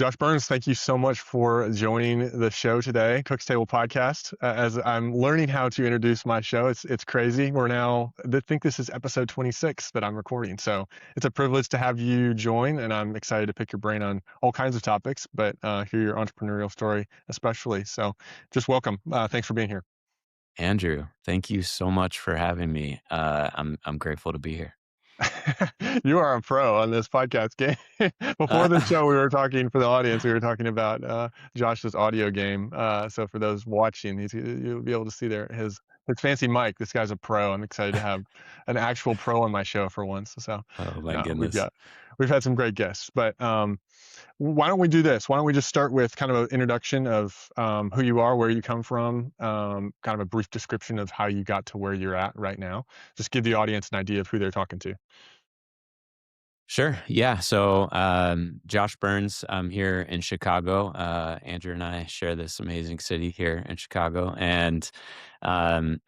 Josh Burns, thank you so much for joining the show today, Cook's Table Podcast. As I'm learning how to introduce my show, it's crazy. I think this is episode 26 that I'm recording. So it's a privilege to have you join, and I'm excited to pick your brain on all kinds of topics, but hear your entrepreneurial story especially. So just welcome. Thanks for being here. Andrew, thank you so much for having me. I'm grateful to be here. You are a pro on this podcast game. Before the show, we were talking for the audience. We were talking about Josh's audio game. So for those watching, you'll be able to see there his fancy mic. This guy's a pro. I'm excited to have an actual pro on my show for once. So Oh my no, goodness. we've had some great guests, but why don't we do this? Why don't we just start with kind of an introduction of who you are, where you come from, kind of a brief description of how you got to where you're at right now. Just give the audience an idea of who they're talking to. Sure. Yeah. So, Josh Burns, I'm here in Chicago. Andrew and I share this amazing city here in Chicago, and and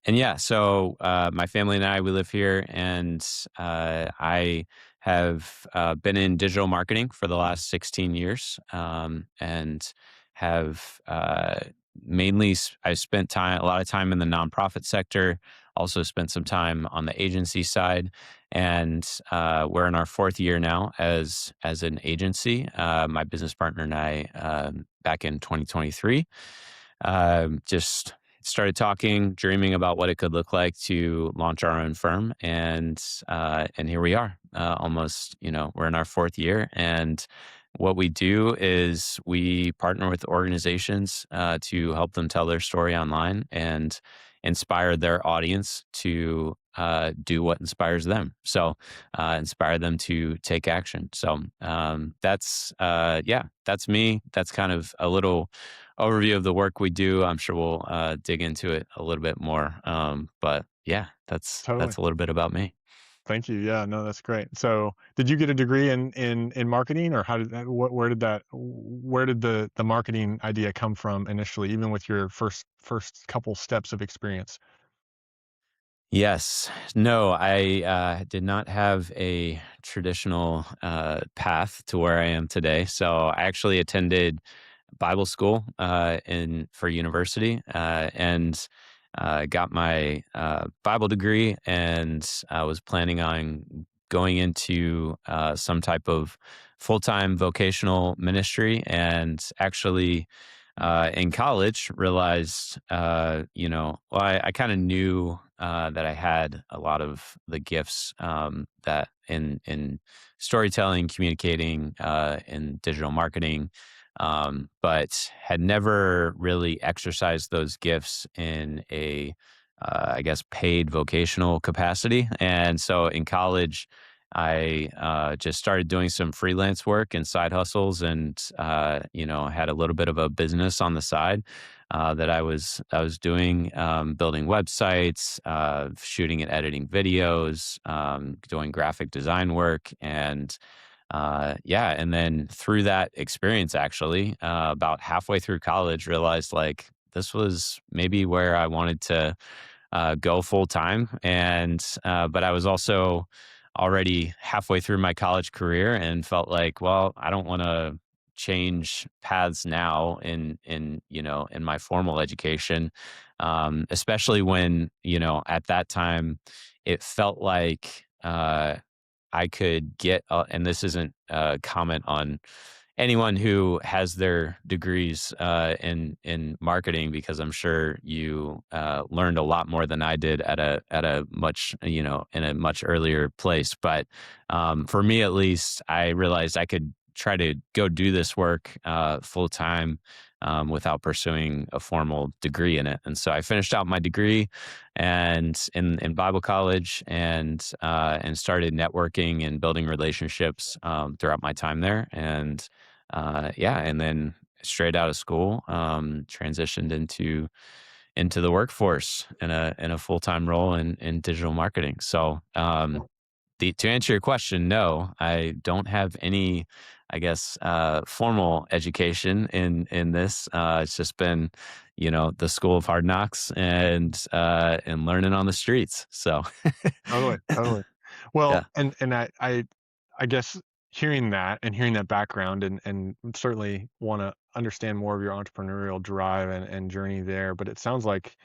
yeah. So, my family and I, we live here, and I have been in digital marketing for the last 16 years, and have I spent a lot of time in the nonprofit sector. Also spent some time on the agency side, and we're in our fourth year now as an agency. My business partner and I, back in 2023, just started talking, dreaming about what it could look like to launch our own firm, and here we are. Almost, we're in our fourth year, and what we do is we partner with organizations to help them tell their story online and inspire their audience to do what inspires them. So, inspire them to take action. So, that's me. That's kind of a little overview of the work we do. I'm sure we'll dig into it a little bit more. But yeah, Totally. that's a little bit about me. Thank you. Yeah, no, that's great. So, did you get a degree in marketing, or how did that? Where did the marketing idea come from initially, even with your first couple steps of experience? Yes. No, I did not have a traditional path to where I am today. So I actually attended Bible school in for university, and got my Bible degree, and I was planning on going into some type of full time vocational ministry, and actually in college realized, I kind of knew that I had a lot of the gifts that in storytelling, communicating, in digital marketing, but had never really exercised those gifts in a, I guess, paid vocational capacity. And so in college, I just started doing some freelance work and side hustles, and had a little bit of a business on the side that I was doing, building websites, shooting and editing videos, doing graphic design work, and and then through that experience, actually, about halfway through college, realized like this was maybe where I wanted to go full time, and but I was also already halfway through my college career and felt like, well, I don't want to change paths now in my formal education, especially when at that time it felt like I could get, and this isn't a comment on anyone who has their degrees in marketing, because I'm sure you learned a lot more than I did at a much, in a much earlier place. But for me, at least, I realized I could try to go do this work full time, without pursuing a formal degree in it. And so I finished out my degree and in Bible college, and started networking and building relationships throughout my time there. And then straight out of school, transitioned into the workforce in a full time role in digital marketing. So, to answer your question, no, I don't have any, I guess, formal education in this. It's just been, the school of hard knocks, and learning on the streets. So, Totally, totally. Well, yeah. and I guess hearing that and hearing that background, and certainly want to understand more of your entrepreneurial drive and journey there. But it sounds like,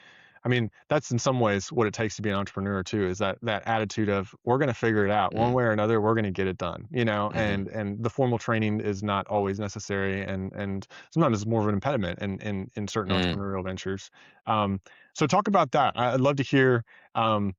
I mean, that's in some ways what it takes to be an entrepreneur too, is that attitude of we're going to figure it out one Mm, way or another, we're going to get it done, mhm. and the formal training is not always necessary, and sometimes it's more of an impediment in certain Mm. entrepreneurial ventures. Um, so talk about that. I'd love to hear. Um,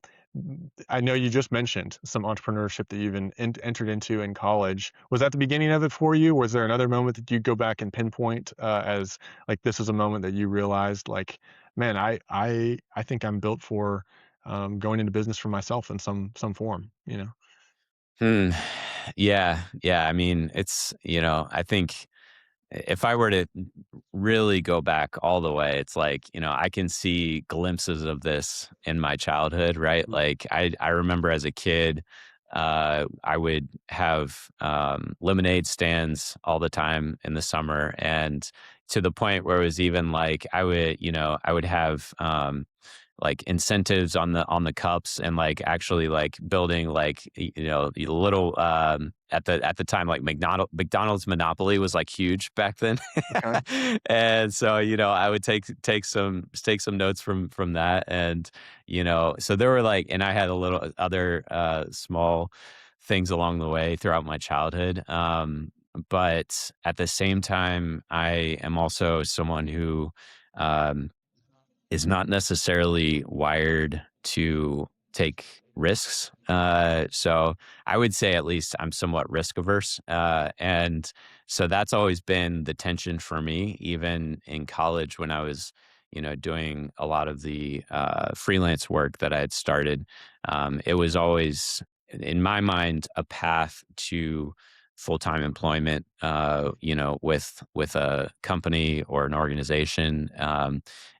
I know you just mentioned some entrepreneurship that you've entered into in college. Was that the beginning of it for you? Was there another moment that you go back and pinpoint as like this is a moment that you realized like, man, I think I'm built for going into business for myself in some form, you know? Hmm. Yeah, yeah, I mean, I think if I were to really go back all the way, it's like, I can see glimpses of this in my childhood, right? Mhm. Like I remember as a kid, I would have lemonade stands all the time in the summer, and to the point where it was even like I would have like incentives on the cups, and like actually like building like the little at the time like McDonald's Monopoly was like huge back then. Okay. And so I would take some notes from that, and so there were like, and I had a little other small things along the way throughout my childhood, but at the same time I am also someone who um is not necessarily wired to take risks. So I would say at least I'm somewhat risk averse. And so that's always been the tension for me, even in college when I was, doing a lot of the freelance work that I had started. It was always, in my mind, a path to full-time employment, with a company or an organization.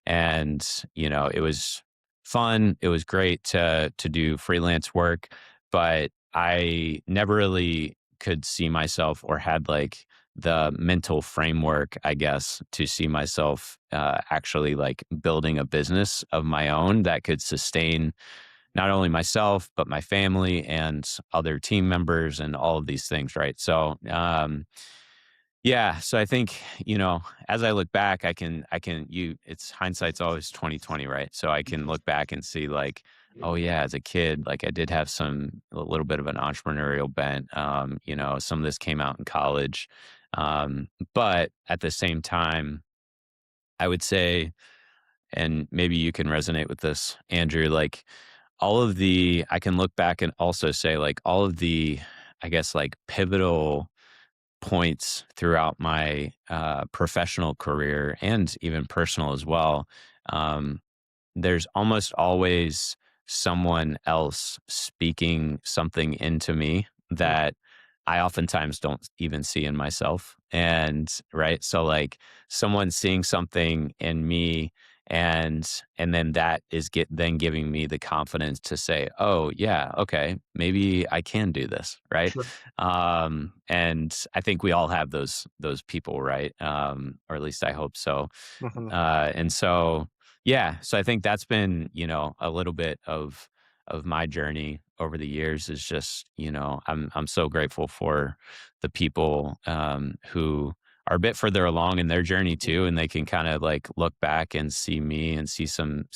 And it was fun, it was great to do freelance work, but I never really could see myself, or had like the mental framework, I guess, to see myself actually like building a business of my own that could sustain not only myself but my family and other team members and all of these things, right? So yeah, so I think, as I look back, I can you it's hindsight's always 2020, right? So I can look back and see like, oh yeah, as a kid, like I did have a little bit of an entrepreneurial bent. Some of this came out in college. But at the same time, I would say, and maybe you can resonate with this, Andrew, like I can look back and also say like all of the, I guess, like pivotal points throughout my professional career and even personal as well. Um, there's almost always someone else speaking something into me Mm. that I oftentimes don't even see in myself. And right. So like someone seeing something in me, and then that is then giving me the confidence to say, oh yeah, okay, maybe I can do this. Right. Sure. And I think we all have those people, right? Or at least I hope so. Mhm. And so yeah, so I think that's been, a little bit of my journey over the years, is just, I'm so grateful for the people who are a bit further along in their journey too, and they can kind of like look back and see me and see some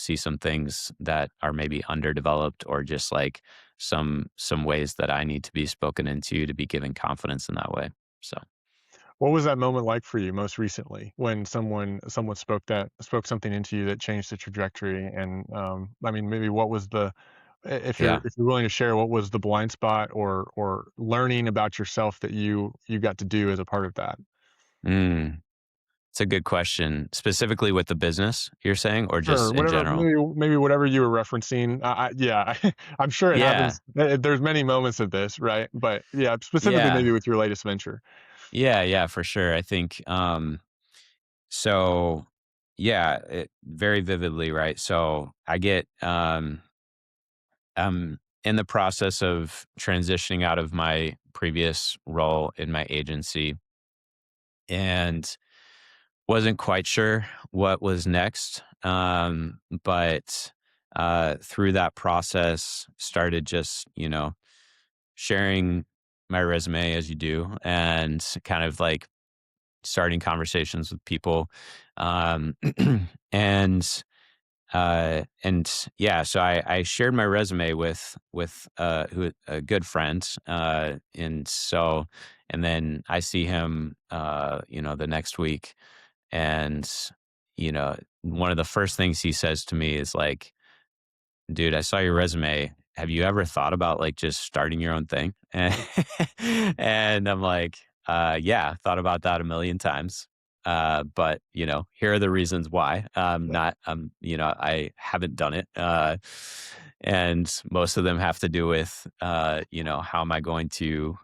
things that are maybe underdeveloped, or just like some ways that I need to be spoken into to be given confidence in that way. So What was that moment like for you most recently when someone spoke something into you that changed the trajectory? And I mean, maybe what was if yeah. you're willing to share, what was the blind spot or learning about yourself that you got to do as a part of that? Mm. It's a good question. Specifically with the business, you're saying, or Sure, just in whatever, general? maybe whatever you were referencing. Yeah, I'm sure it Yeah. happens. There's many moments of this, right? But yeah, specifically Yeah. maybe with your latest venture. Yeah, yeah, for sure. I think, so yeah, very vividly, right? So I'm in the process of transitioning out of my previous role in my agency, and wasn't quite sure what was next. But through that process, started just, sharing. my resume as you do, and kind of like starting conversations with people. Um, and yeah, so I shared my resume with who a good friend, and then I see him, the next week, and one of the first things he says to me is like, "Dude, I saw your resume. Have you ever thought about like just starting your own thing?" And I'm like, yeah, thought about that a million times. But here are the reasons why. Yeah. Not I haven't done it. And most of them have to do with how am I going to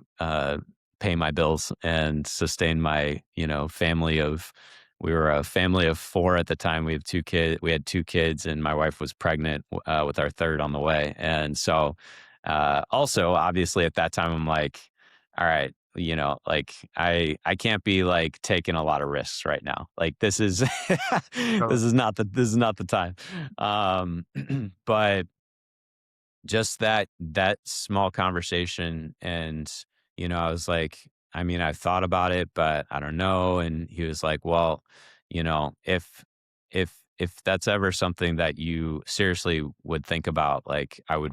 pay my bills and sustain my, family of we were a family of 4 at the time. We had 2 kids, and my wife was pregnant, with our 3rd on the way, and so, also, obviously, at that time, I'm like, "All right, like, I can't be, like, taking a lot of risks right now. Like, this is Totally. this is not the time." Um, but just that small conversation, and I was like, I mean, I've thought about it, but I don't know. And he was like, well, if that's ever something that you seriously would think about, like, I would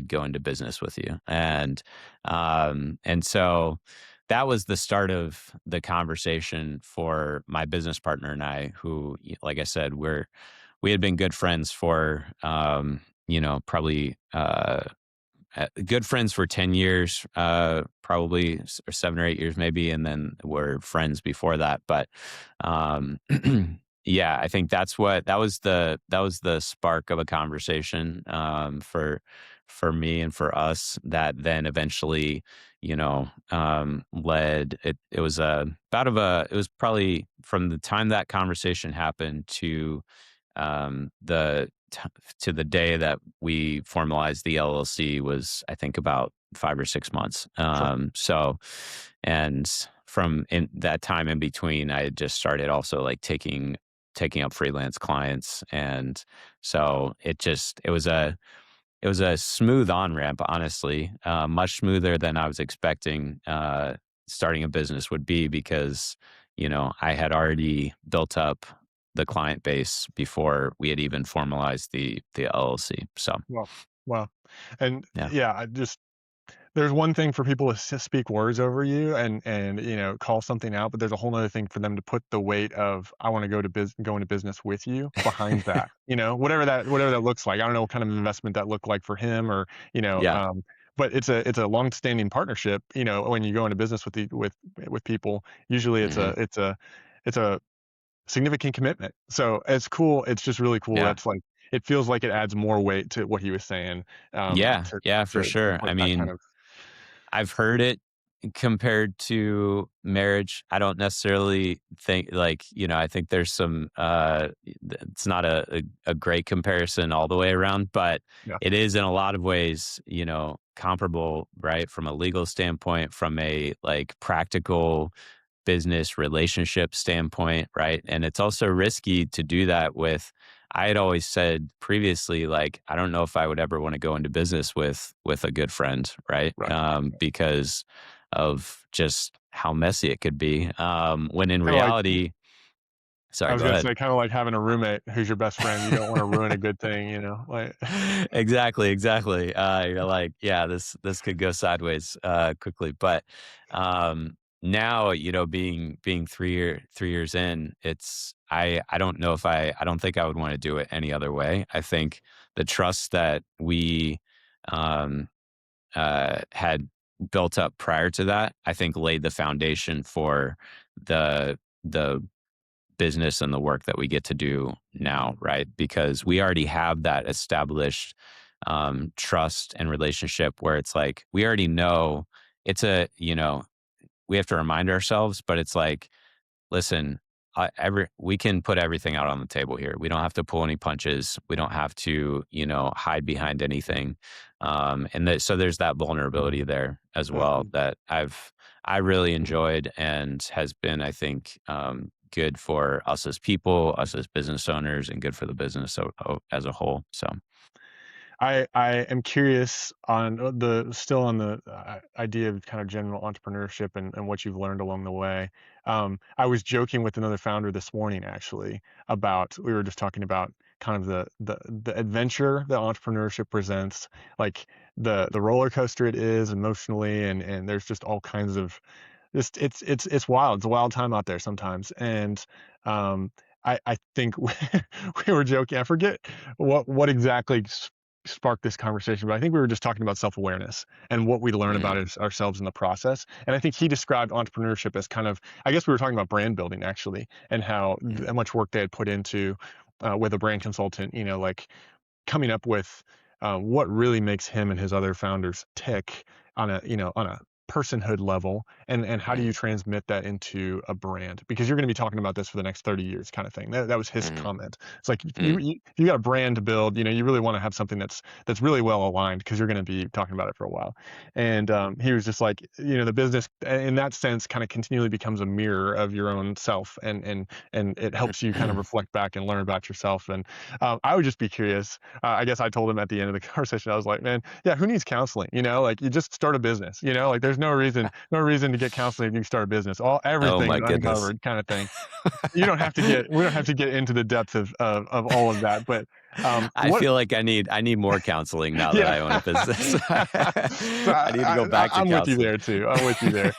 go into business with you. And so that was the start of the conversation for my business partner and I, who, like I said, we had been good friends for probably good friends for 10 years, probably, or 7 or 8 years maybe, and then we're friends before that. But um, yeah, I think that was the spark of a conversation, for me and for us, that then eventually, led it. It was a about of a it was probably from the time that conversation happened to the to the day that we formalized the LLC was, I think, about 5 or 6 months. Sure. And from in that time in between, I had just started also like taking up freelance clients, and so it was a smooth on ramp, honestly, much smoother than I was expecting. Starting a business would be, because I had already built up the client base before we had even formalized the LLC. So Wow. Wow. And yeah, yeah, I just there's one thing for people to speak words over you and call something out, but there's a whole other thing for them to put the weight of I want to go into business with you behind that. Whatever that looks like. I don't know what kind of investment that looked like for him, or yeah, but it's a long-standing partnership. When you go into business with people, usually hmm it's a significant commitment. So it's cool. It's just really cool. yeah, That's like it feels like it adds more weight to what he was saying, yeah, to yeah, for to sure. I put that kind mean, of I've heard it compared to marriage. I don't necessarily think, like, I think there's some it's not a great comparison all the way around, but yeah. it is in a lot of ways, comparable, right? From a legal standpoint, from a like practical business relationship standpoint, right? And it's also risky to do that with. I had always said previously, like, I don't know if I would ever want to go into business with a good friend, right? Right. Because of just how messy it could be. When in Kinda like reality, I sorry, was go gonna ahead. say, kinda like having a roommate who's your best friend. You don't wanna ruin a good thing, like Exactly, exactly. You're like, yeah, this could go sideways quickly. But now, being 3 years in, I don't know if I don't think I would want to do it any other way. I think the trust that we um, had built up prior to that, I think laid the foundation for the business and the work that we get to do now, right? Because we already have that established trust and relationship, where it's like we already know we have to remind ourselves, but it's like, listen, we can put everything out on the table here. We don't have to pull any punches. We don't have to, hide behind anything. So there's that vulnerability there as well Mhm. that I really enjoyed, and has been, I think, good for us as people, us as business owners, and good for the business as a whole. So I am curious on still on the idea of kind of general entrepreneurship and what you've learned along the way. I was joking with another founder this morning actually about we were just talking about kind of the adventure that entrepreneurship presents, like the roller coaster it is emotionally, and there's just all kinds of just it's wild. It's a wild time out there sometimes, and um, I think we were joking. I forget what exactly sparked this conversation, but I think we were just talking about self-awareness and what we learn about Mm, ourselves in the process. And I think he described entrepreneurship as kind of, I guess we were talking about brand building actually, and how mm, much work they had put into with a brand consultant, like coming up with what really makes him and his other founders tick on a personhood level, and how do you mm, transmit that into a brand, because you're going to be talking about this for the next 30 years kind of thing. That was his mm, comment. It's like mm, if you got a brand to build, you really want to have something that's really well aligned, because you're going to be talking about it for a while. And he was just like, the business in that sense kind of continually becomes a mirror of your own self, and it helps you kind of mm. reflect back and learn about yourself. And I would just be curious. I guess I told him at the end of the conversation, I was like, man, yeah, who needs counseling? Like you just start a business. Like there's no reason to get counseling if you start a business. Oh Everything's my goodness. uncovered, kind of thing. We don't have to get into the depths of all of that. But I what feel like I need more counseling now that yeah. I own a business. So I need to go back to I'm with you counseling. there too. I'm with you there.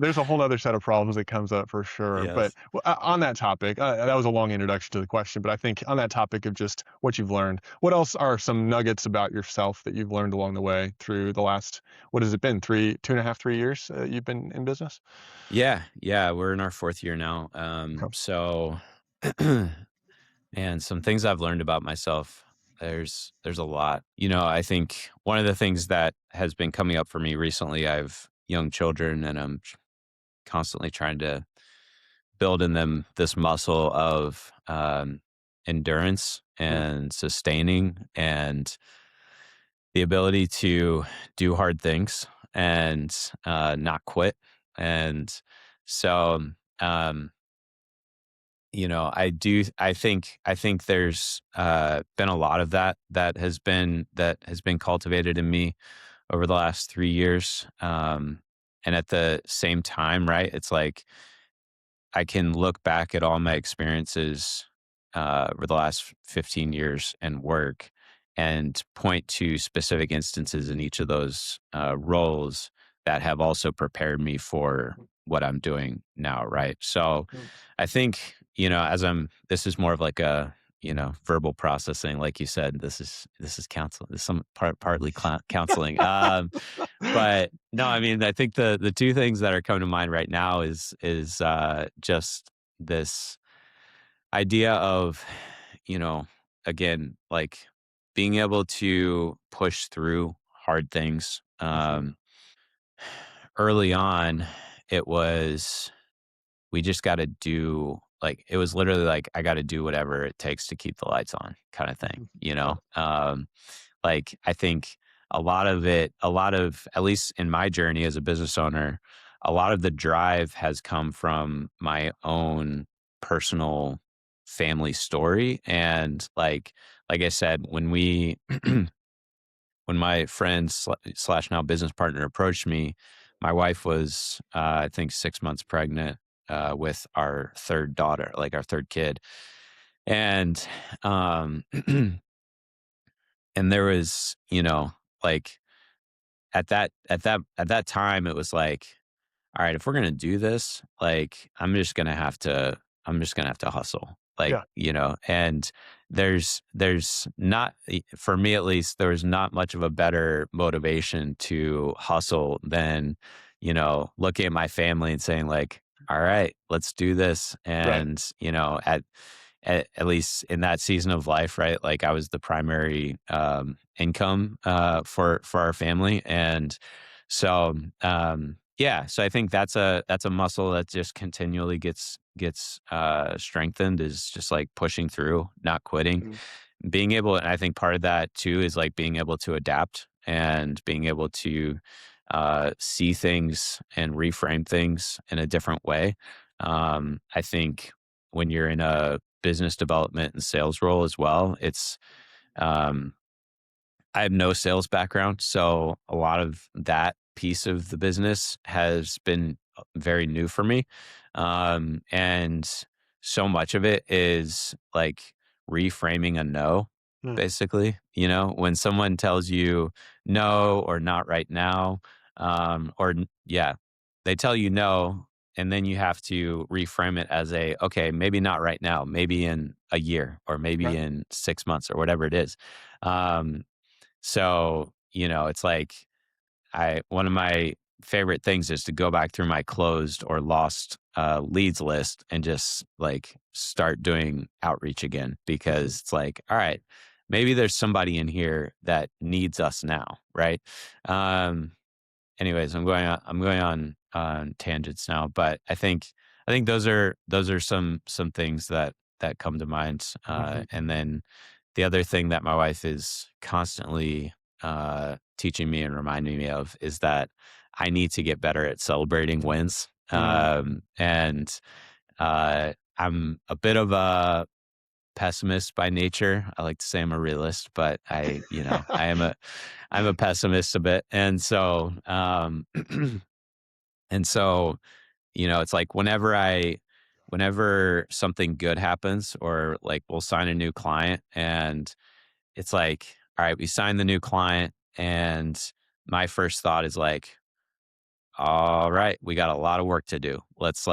There's a whole other set of problems that comes up for sure. But Yes. on that topic, that was a long introduction to the question. But I think on that topic of just what you've learned, what else are some nuggets about yourself that you've learned along the way through the last, what has it been, 2.5, 3 years you've been in business? Yeah, yeah, we're in our 4th year now. Okay. So and some things I've learned about myself, there's a lot. I think one of the things that has been coming up for me recently, I have young children, and I'm constantly trying to build in them this muscle of endurance Mm, and sustaining, and the ability to do hard things and not quit. And so, um, I think there's been a lot of that has been cultivated in me over the last 3 years. And at the same time, right, it's like I can look back at all my experiences over the last 15 years and work, and point to specific instances in each of those roles that have also prepared me for what I'm doing now. Right. So mm, I think, this is more of like a, verbal processing. Like you said, this is counseling. This is partly counseling. But no, I mean, I think the two things that are coming to mind right now is just this idea of, you know, again, like being able to push through hard things. mhm, Early on, it was we just got to do, like, it was literally like I got to do whatever it takes to keep the lights on, kind of thing. mhm. Yeah. Like, I think a lot of, at least in my journey as a business owner, a lot of the drive has come from my own personal family story. And like I said, when my friend slash now business partner approached me, my wife was, I think, 6 months pregnant with our third daughter, like our third kid. And um, and there was, like, at that time, it was like, all right, if we're gonna do this, like, I'm just gonna have to hustle. Like, Yeah. and there's not, for me at least, there was not much of a better motivation to hustle than, looking at my family and saying, like, all right, let's do this. Right. And, at least in that season of life, right? Like, I was the primary income for our family. And so, yeah, so I think that's a muscle that just continually gets strengthened, is just like pushing through, not quitting, Mm, being able. And I think part of that too is like being able to adapt and being able to see things and reframe things in a different way. I think when you're in a business development and sales role as well, um, I have no sales background, so a lot of that piece of the business has been very new for me. And so much of it is like reframing a no, Mm, basically. When someone tells you no or not right now, yeah, they tell you no, and then you have to reframe it as okay, maybe not right now, maybe in a year or maybe right. in 6 months or whatever it is. Um, so, it's like one of my favorite things is to go back through my closed or lost leads list and just like start doing outreach again Mhm. because it's like, all right, maybe there's somebody in here that needs us now, right? Um, anyways, I'm going on tangents now, but I think those are some things that come to mind. Mhm. And then the other thing that my wife is constantly teaching me and reminding me of is that I need to get better at celebrating wins. Mm. And I'm a bit of a pessimist by nature. I like to say I'm a realist, but I'm a pessimist a bit. And so, it's like whenever something good happens or like we'll sign a new client and it's like, all right, we signed the new client and my first thought is like, all right, we got a lot of work to do. Let's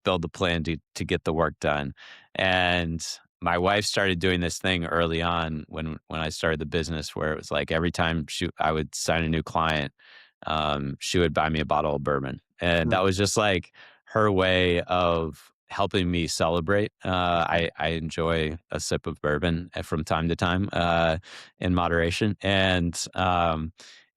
build the plan to get the work done. And my wife started doing this thing early on when I started the business where it was like every time I would sign a new client, she would buy me a bottle of bourbon. And Mm. that was just like her way of helping me celebrate. Mhm. I enjoy a sip of bourbon from time to time, in moderation.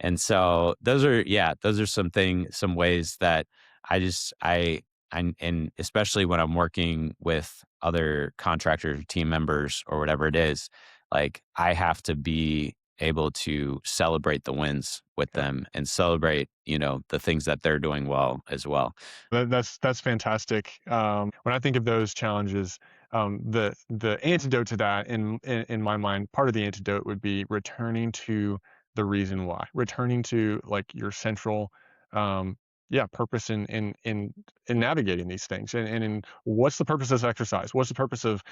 And so those are some ways that I just I and especially when I'm working with other contractors, team members, or whatever it is, like I have to be able to celebrate the wins with Yeah. them and celebrate, the things that they're doing well as well. That's fantastic. When I think of those challenges, the antidote to that, in my mind, part of the antidote would be returning to the reason why, returning to like your central, um, yeah, purpose in navigating these things, and in what's the purpose of this exercise? What's the purpose of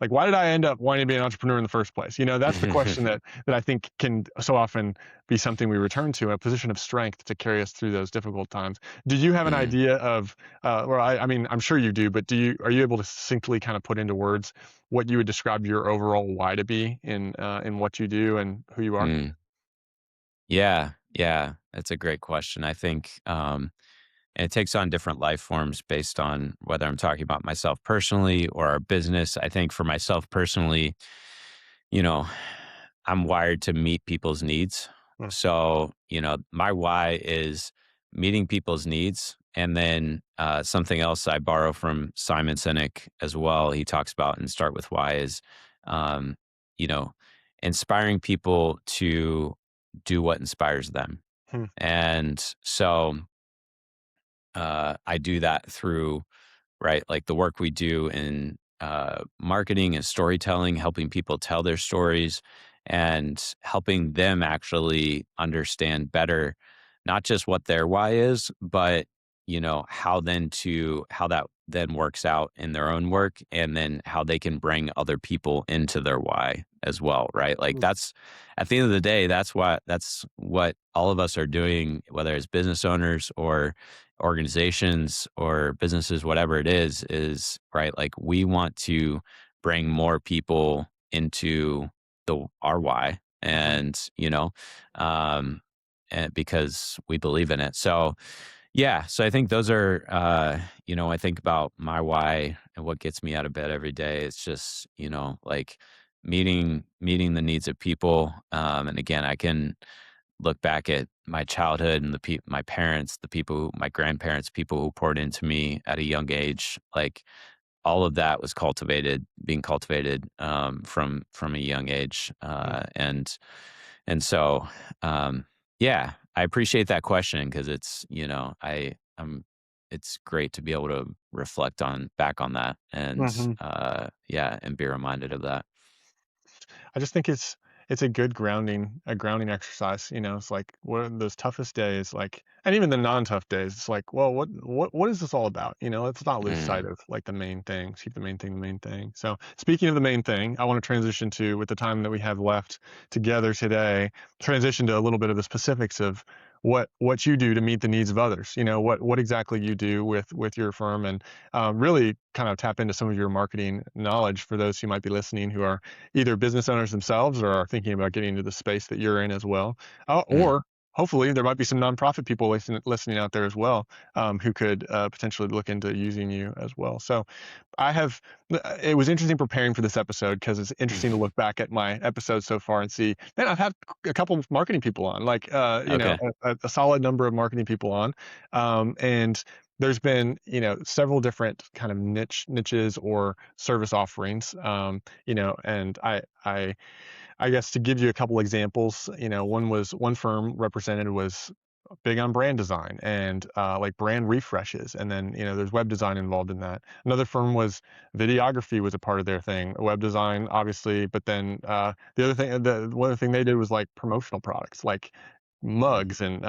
like why did I end up wanting to be an entrepreneur in the first place? That's the question that I think can so often be something we return to, a position of strength to carry us through those difficult times. Do you have an Mm. idea of, or I mean, I'm sure you do, but are you able to succinctly kind of put into words what you would describe your overall why to be in what you do and who you are? Mm. Yeah, yeah, that's a great question. I think, and it takes on different life forms based on whether I'm talking about myself personally or our business. I think for myself personally, you know, I'm wired to meet people's needs. Mm, So, my why is meeting people's needs. And then something else I borrow from Simon Sinek as well, he talks about and start with why is, um, you know, inspiring people to do what inspires them. hmm, And so I do that through, right, like the work we do in marketing and storytelling, helping people tell their stories and helping them actually understand better, not just what their why is, but how that then works out in their own work and then how they can bring other people into their why as well, right? Like hmm, that's at the end of the day, that's what all of us are doing, whether it's business owners or organizations or businesses, whatever it is right. Like we want to bring more people into our why, mhm, um, and because we believe in it. So yeah, so I think those are, I think about my why and what gets me out of bed every day. It's just, like meeting the needs of people. And again, I can look back at my childhood and my parents, my grandparents, people who poured into me at a young age, like all of that was being cultivated from a young age, hmm. and so yeah, I appreciate that question because it's it's great to be able to reflect on back on that and Mhm. yeah, and be reminded of that. I just think it's a good grounding exercise. It's like what are those toughest days, like, and even the non-tough days. It's like, well, what is this all about? Let's not lose sight Mm, of like the main thing. Keep the main thing the main thing. So speaking of the main thing, I want to transition to, with the time that we have left together today, transition to a little bit of the specifics of what you do to meet the needs of others. What exactly you do with your firm, and really kind of tap into some of your marketing knowledge for those who might be listening who are either business owners themselves or are thinking about getting into the space that you're in as well. mm, Or hopefully there might be some nonprofit people listening out there as well, who could potentially look into using you as well. So I have, it was interesting preparing for this episode because it's interesting to mm. look back at my episodes so far and see, man, I've had a couple of marketing people on, like, Okay. a solid number of marketing people on. And there's been, several different kind of niches or service offerings, and I guess to give you a couple examples, one firm represented was big on brand design and like brand refreshes, and then there's web design involved in that. Another firm was videography was a part of their thing, web design obviously, but then the one other thing they did was like promotional products, like Mm. mugs and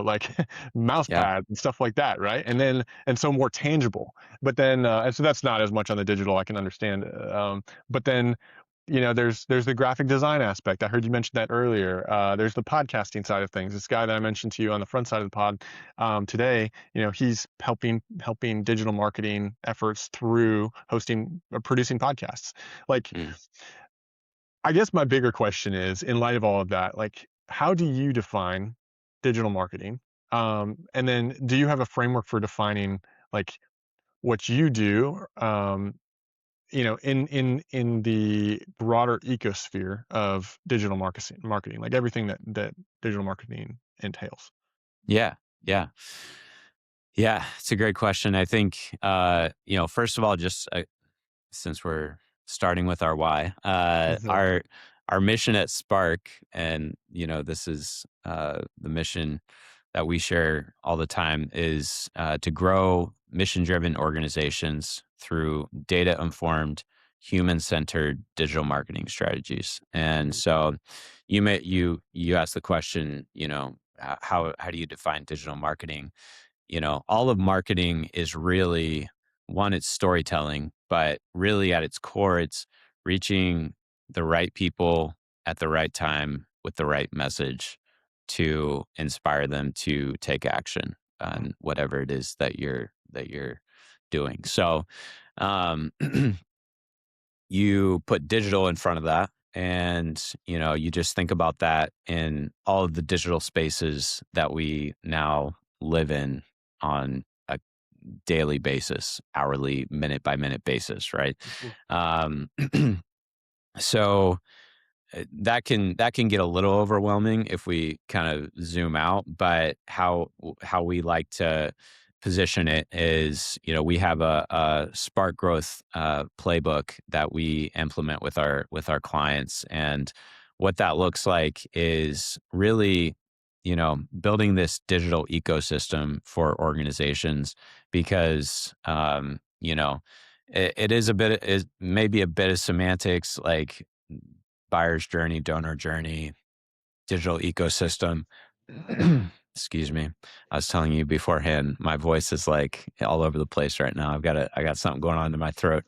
like mouse Yeah. pads and stuff like that, right? And so more tangible. But then and so that's not as much on the digital, I can understand. But then there's the graphic design aspect. I heard you mention that earlier. There's the podcasting side of things. This guy that I mentioned to you on the front side of the pod today, he's helping digital marketing efforts through hosting or producing podcasts. Like, Mm. I guess my bigger question is, in light of all of that, like, how do you define digital marketing? And then do you have a framework for defining like what you do? In the broader ecosphere of digital marketing, like everything that digital marketing entails. Yeah. Yeah. Yeah. It's a great question. I think, first of all, just since we're starting with our why, Mhm. our mission at Spark, and this is the mission that we share all the time, is to grow mission-driven organizations through data-informed, human-centered digital marketing strategies. And so, you asked the question, how do you define digital marketing? All of marketing is really, one, it's storytelling, but really at its core, it's reaching the right people at the right time with the right message to inspire them to take action on whatever it is that you're doing. So, um, you put digital in front of that, and you just think about that in all of the digital spaces that we now live in on a daily basis, hourly, minute by minute basis, right? Mhm. um so that can get a little overwhelming if we kind of zoom out, but how we like to position it is, we have a Spark Growth playbook that we implement with our clients, and what that looks like is really, building this digital ecosystem for organizations, because it is a bit, is maybe a bit of semantics, like buyer's journey, donor journey, digital ecosystem. Excuse me. I was telling you beforehand, my voice is like all over the place right now. I got something going on in my throat.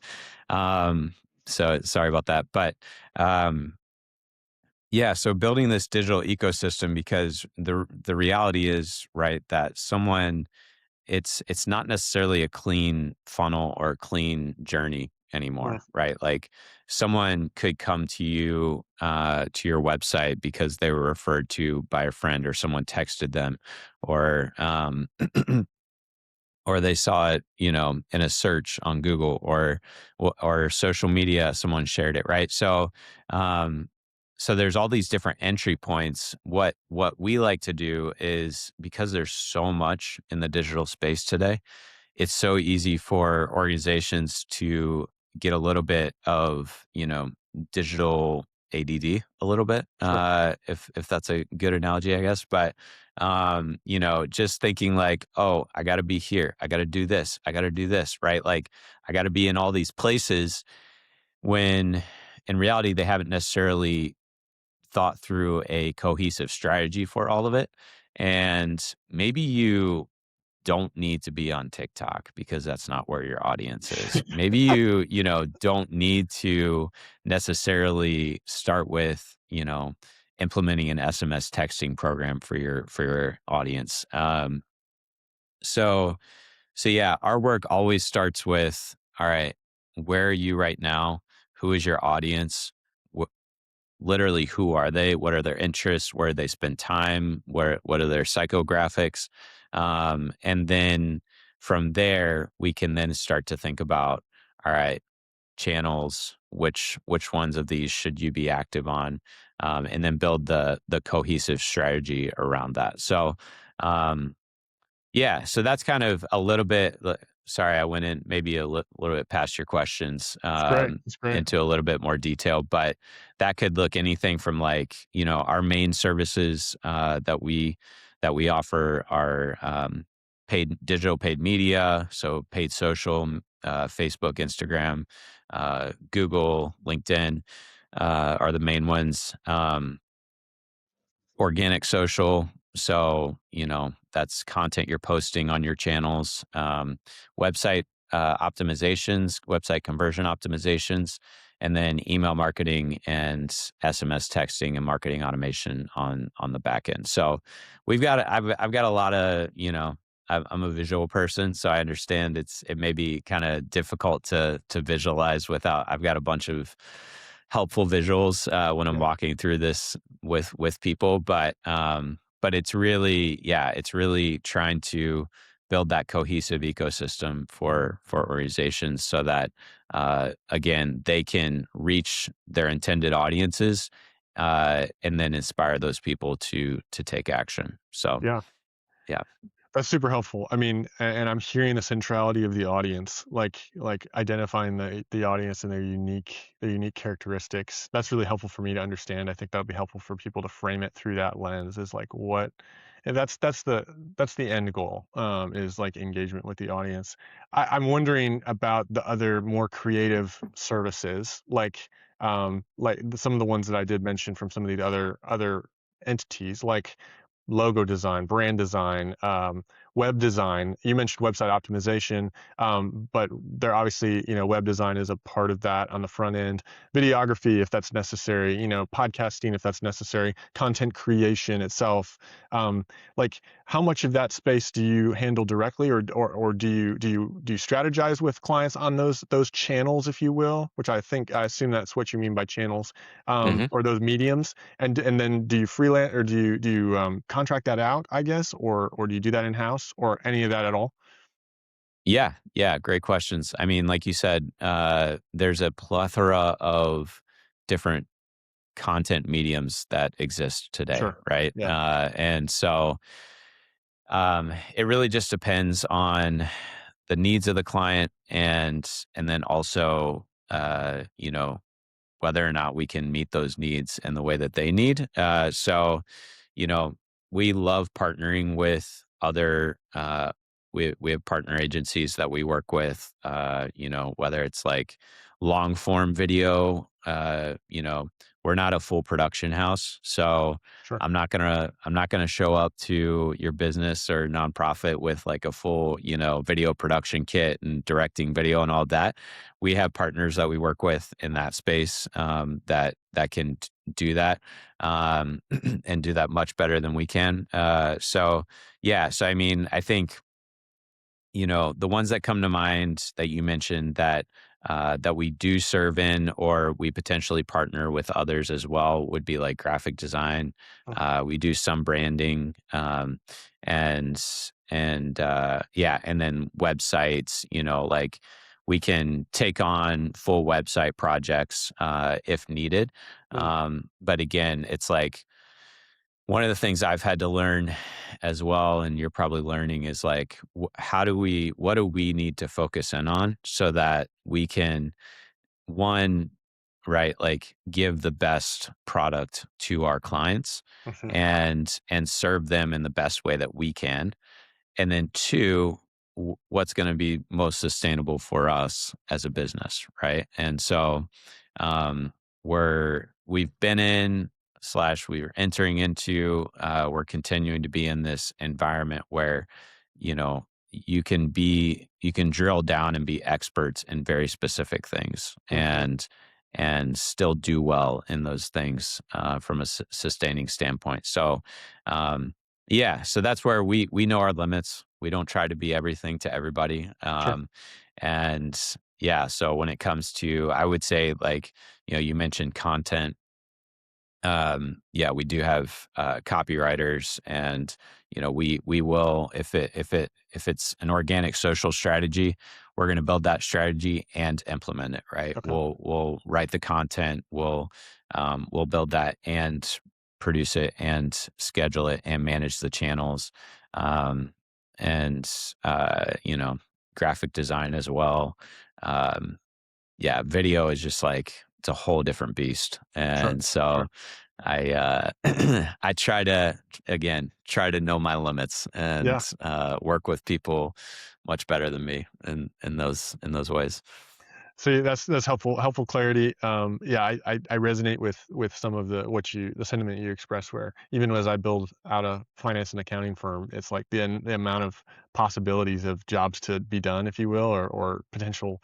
Um, so sorry about that. But um, yeah, so building this digital ecosystem, because the reality is, right, that it's not necessarily a clean funnel or a clean journey Mm. anymore, right? Like, someone could come to you, to your website because they were referred to by a friend, or someone texted them, or or they saw it, in a search on Google, or social media, someone shared it, right? Um, so there's all these different entry points. What we like to do is, because there's so much in the digital space today, it's so easy for organizations to get a little bit of, digital ADD a little bit, Sure. if that's a good analogy, I guess. But just thinking like, oh, I got to be here, I got to do this, I got to do this, right? Like, I got to be in all these places, when in reality they haven't necessarily thought through a cohesive strategy for all of it. And maybe you don't need to be on TikTok because that's not where your audience is. Maybe you don't need to necessarily start with, implementing an SMS texting program for your audience. So so yeah, our work always starts with, all right, where are you right now? Who is your audience? Literally, who are they? What are their interests? Where do they spend time? What are their psychographics? And then from there, we can then start to think about, all right, channels. Which ones of these should you be active on? And then build the cohesive strategy around that. So, um, yeah, so that's kind of a little bit. Sorry, I went in maybe little bit past your questions, It's great. It's great. into a little bit more detail, but that could look anything from like, our main services that we offer are paid media, so paid social, Facebook, Instagram, Google, LinkedIn are the main ones. Organic social. So, that's content you're posting on your channels, website optimizations, website conversion optimizations, and then email marketing and SMS texting and marketing automation on the back end. So I've got a lot of, I'm a visual person, so I understand it may be kind of difficult to visualize without. I've got a bunch of helpful visuals when I'm Yeah. walking through this with people, but it's really, yeah, it's really trying to build that cohesive ecosystem for organizations so that again, they can reach their intended audiences and then inspire those people to take action. So Yeah. yeah. That's super helpful. I mean, and I'm hearing the centrality of the audience, like identifying the audience and their unique characteristics. That's really helpful for me to understand. I think that would be helpful for people to frame it through that lens. Is like what, and that's the end goal. Is like engagement with the audience. I'm wondering about the other more creative services, like some of the ones that I did mention from some of the other entities, like logo design, brand design, web design. You mentioned website optimization, but there obviously, web design is a part of that on the front end. Videography, if that's necessary, podcasting, if that's necessary, content creation itself. Um, like, how much of that space do you handle directly, or do you strategize with clients on those channels, if you will? Which I assume that's what you mean by channels, Mhm. or those mediums. And then do you freelance, or do you contract that out, I guess, or do you do that in house, or any of that at all? Yeah, yeah, great questions. I mean, like you said, there's a plethora of different content mediums that exist today, Sure. right? Yeah. And so it really just depends on the needs of the client and then also whether or not we can meet those needs in the way that they need. So, you know, we love partnering with other. We have partner agencies that we work with. Whether it's like long form video. We're not a full production house, so Sure. I'm not gonna show up to your business or nonprofit with like a full, video production kit and directing video and all that. We have partners that we work with in that space that can do that and do that much better than we can. So yeah, so I mean, I think the ones that come to mind that you mentioned that we do serve in or we potentially partner with others as well would be like graphic design. Mm. We do some branding, and yeah, and then websites. Like we can take on full website projects if needed. Mm. But again, it's like one of the things I've had to learn as well, and you're probably learning, is like, what do we need to focus in on so that we can, one, right, like give the best product to our clients Mhm. and serve them in the best way that we can. And then two, what's going to be most sustainable for us as a business, right? And so, um, we've been in slash we're entering into, we're continuing to be in this environment where, you know, you can drill down and be experts in very specific things, Hmm. and still do well in those things, from a sustaining standpoint. So, um, yeah, so that's where we know our limits. We don't try to be everything to everybody. Sure. And yeah, so when it comes to, I would say, like, you mentioned content. Yeah, we do have copywriters, and we will, if it's an organic social strategy, we're going to build that strategy and implement it. Right, Okay. we'll write the content, we'll build that and produce it and schedule it and manage the channels, um, and graphic design as well. Um, yeah, video is just like, it's a whole different beast. Sure. And so Sure. I try to know my limits Yeah. and work with people much better than me in those ways. So yeah, that's helpful clarity. Yeah, I resonate with some of the sentiment you expressed. Where even as I build out a finance and accounting firm, it's like the amount of possibilities of jobs to be done, if you will, or potential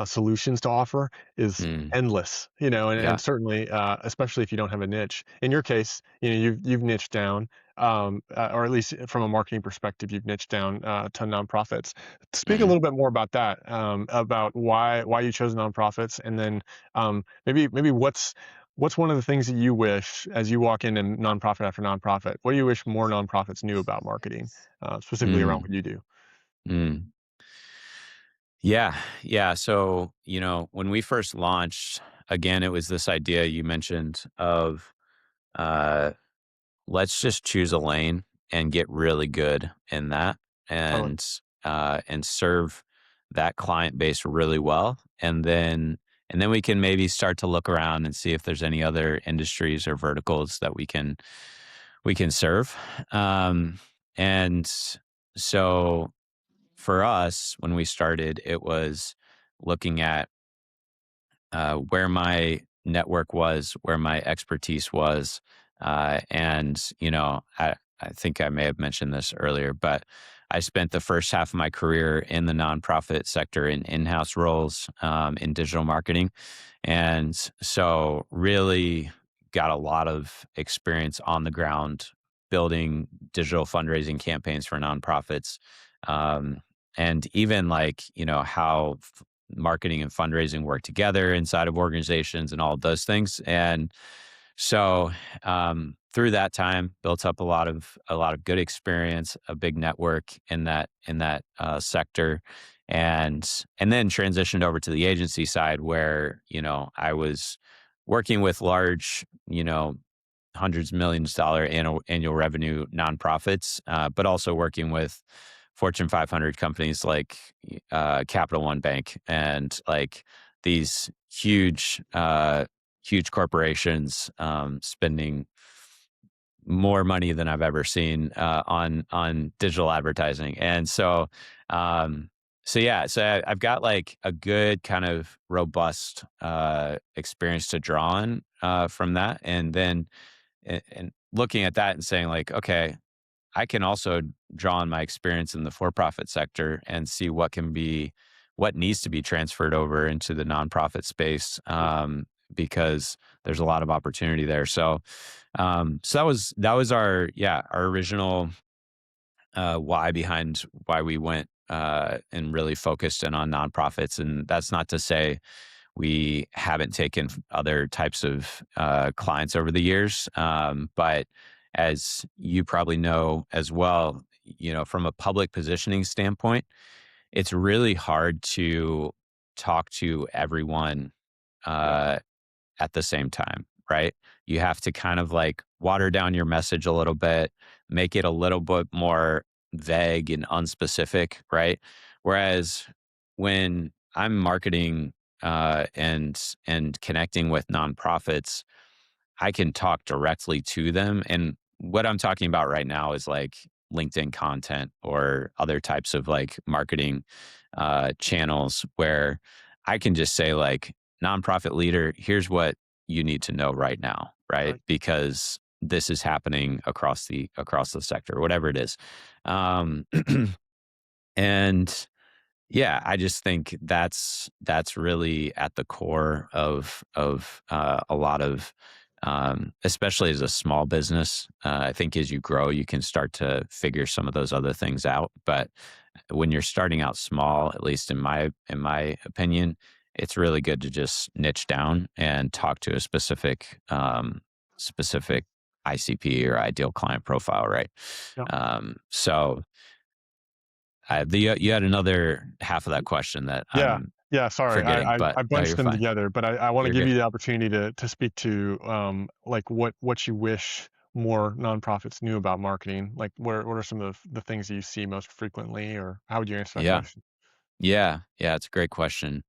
solutions to offer is Mm, endless. And yeah. certainly, especially if you don't have a niche. In your case, you've niched down, or at least from a marketing perspective, you've niched down to nonprofits. Speak a Mhm. little bit more about that, about why you chose nonprofits, and then maybe what's one of the things that you wish as you walk into nonprofit after nonprofit, what do you wish more nonprofits knew about marketing, specifically around Mm, what you do? mm. Yeah, yeah. So, when we first launched, again, it was this idea you mentioned of, uh, let's just choose a lane and get really good in that, Totally. and serve that client base really well, and then we can maybe start to look around and see if there's any other industries or verticals that we can serve. And so for us, when we started, it was looking at where my network was, where my expertise was. And, I think I may have mentioned this earlier, but I spent the first half of my career in the nonprofit sector in in-house roles, in digital marketing. And so really got a lot of experience on the ground building digital fundraising campaigns for nonprofits. Um, and even like, how marketing and fundraising work together inside of organizations and all of those things. And so, through that time, built up a lot of good experience, a big network in that sector, and then transitioned over to the agency side where I was working with large, hundreds of millions dollar annual revenue nonprofits, but also working with Fortune 500 companies like Capital One Bank and like these huge corporations, spending more money than I've ever seen on digital advertising. And so yeah, so I've got like a good kind of robust experience to draw on from that, and then and looking at that and saying like, okay, I can also draw on my experience in the for-profit sector and see what needs to be transferred over into the nonprofit space, because there's a lot of opportunity there. So that was our original why behind why we went and really focused in on nonprofits. And that's not to say we haven't taken other types of clients over the years. But as you probably know as well, from a public positioning standpoint, it's really hard to talk to everyone uh, at the same time, right? You have to kind of like water down your message a little bit, make it a little bit more vague and unspecific, right? Whereas when I'm marketing and connecting with nonprofits, I can talk directly to them. And what I'm talking about right now is like LinkedIn content or other types of like marketing channels where I can just say like, nonprofit leader, here's what you need to know right now, right? Right. Because this is happening across the sector, whatever it is. Um, and yeah, I just think that's really at the core of a lot of, especially as a small business. I think as you grow, you can start to figure some of those other things out. But when you're starting out small, at least in my opinion, it's really good to just niche down and talk to a specific ICP or ideal client profile, right? Yeah. So you had another half of that question that Yeah. I'm Yeah. Sorry. forgetting, but I no, bunched you're them fine. together, but I want to You're give good. you the opportunity to speak to like what you wish more nonprofits knew about marketing. Like what are some of the things that you see most frequently, or how would you answer that Yeah. question? Yeah, it's a great question.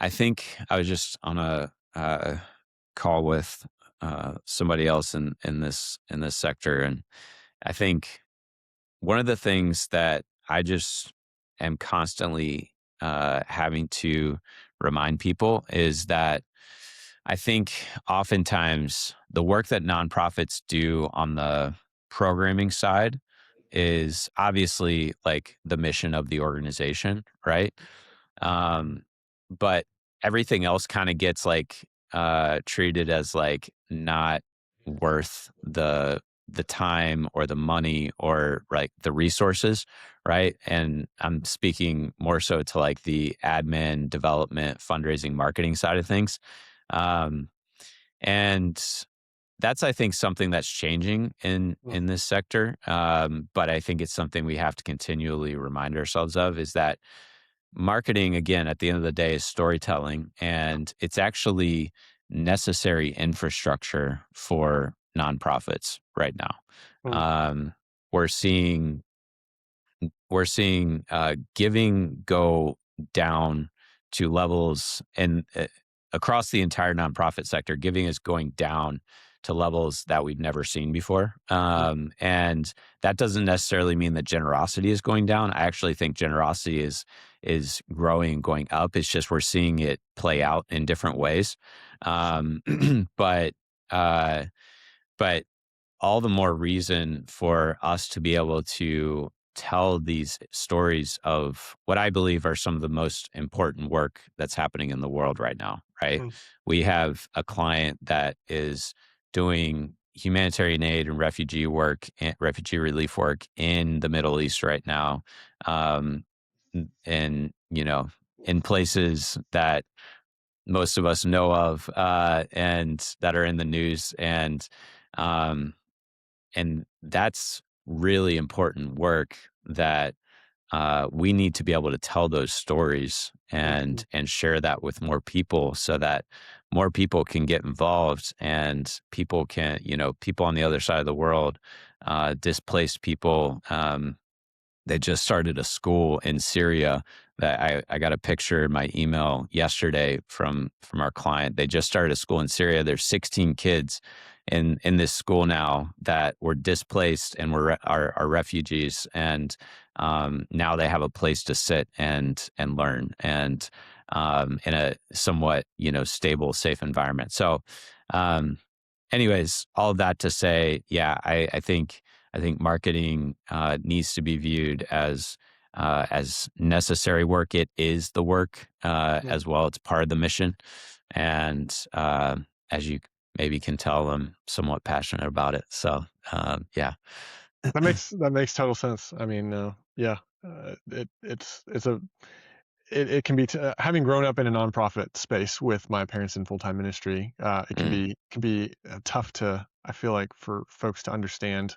I think I was just on a call with somebody else in this sector, and I think one of the things that I just am constantly having to remind people is that I think oftentimes the work that nonprofits do on the programming side is obviously like the mission of the organization, right? Um, but everything else kind of gets like treated as like not worth the time or the money or like the resources, right? And I'm speaking more so to like the admin, development, fundraising, marketing side of things. Um, and that's, I think, something that's changing Mm, in this sector. But I think it's something we have to continually remind ourselves of is that marketing, again, at the end of the day, is storytelling, and it's actually necessary infrastructure for nonprofits right now. mm, Um, we're seeing giving go down to levels and across the entire nonprofit sector, giving is going down to levels that we've never seen before. mm, And that doesn't necessarily mean that generosity is going down. I actually think generosity is growing and going up. It's just we're seeing it play out in different ways. Um, but uh, but all the more reason for us to be able to tell these stories of what I believe are some of the most important work that's happening in the world right now, right? mm, We have a client that is doing humanitarian aid and refugee work and refugee relief work in the Middle East right now. Um, and, in places that most of us know of and that are in the news. Um, and that's really important work that we need to be able to tell those stories mm, and share that with more people so that more people can get involved and people on the other side of the world, displaced people. They just started a school in Syria that I got a picture in my email yesterday from our client. They just started a school in Syria. There's 16 kids in this school now that were displaced and are refugees, and now they have a place to sit and learn and in a somewhat stable, safe environment. So, um, anyways, all of that to say, yeah, I think marketing needs to be viewed as necessary work. It is the work mm. as well. It's part of the mission, and as you maybe can tell, I'm somewhat passionate about it. So yeah. That makes total sense. I mean, yeah, it's a it can be having grown up in a nonprofit space with my parents in full time ministry. It can Mm, be tough to, I feel like, for folks to understand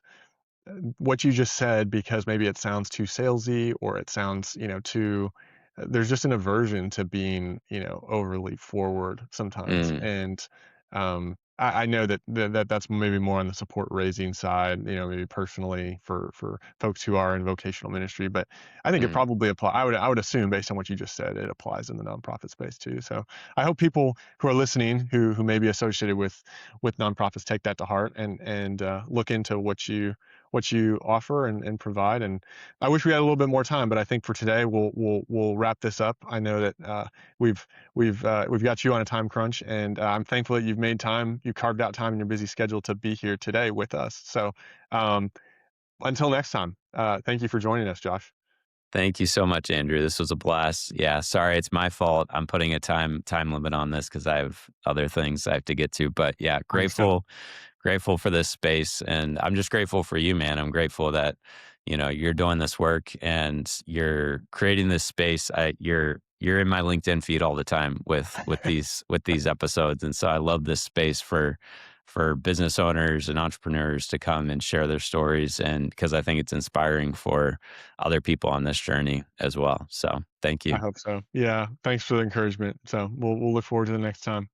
what you just said, because maybe it sounds too salesy, or it sounds, too there's just an aversion to being, overly forward sometimes. mm, And I know that's maybe more on the support raising side, maybe personally for folks who are in vocational ministry. But I think it mm. probably apply. I would assume, based on what you just said, it applies in the nonprofit space too. So I hope people who are listening, who may be associated with nonprofits, take that to heart and look into what you offer and provide. And I wish we had a little bit more time, but I think for today we'll wrap this up. I know that we've we've got you on a time crunch, and I'm thankful that you've made time, you carved out time in your busy schedule to be here today with us. So um, until next time, thank you for joining us, Josh. Thank you so much, Andrew. This was a blast. Yeah, sorry, it's my fault. I'm putting a time limit on this because I have other things I have to get to. But yeah, Understood. grateful for this space, and I'm just grateful for you, man. I'm grateful that you're doing this work and you're creating this space. You're in my LinkedIn feed all the time with these episodes, and so I love this space for business owners and entrepreneurs to come and share their stories, and because I think it's inspiring for other people on this journey as well. So thank I you. hope so. Yeah. Thanks for the encouragement. So we'll look forward to the next time.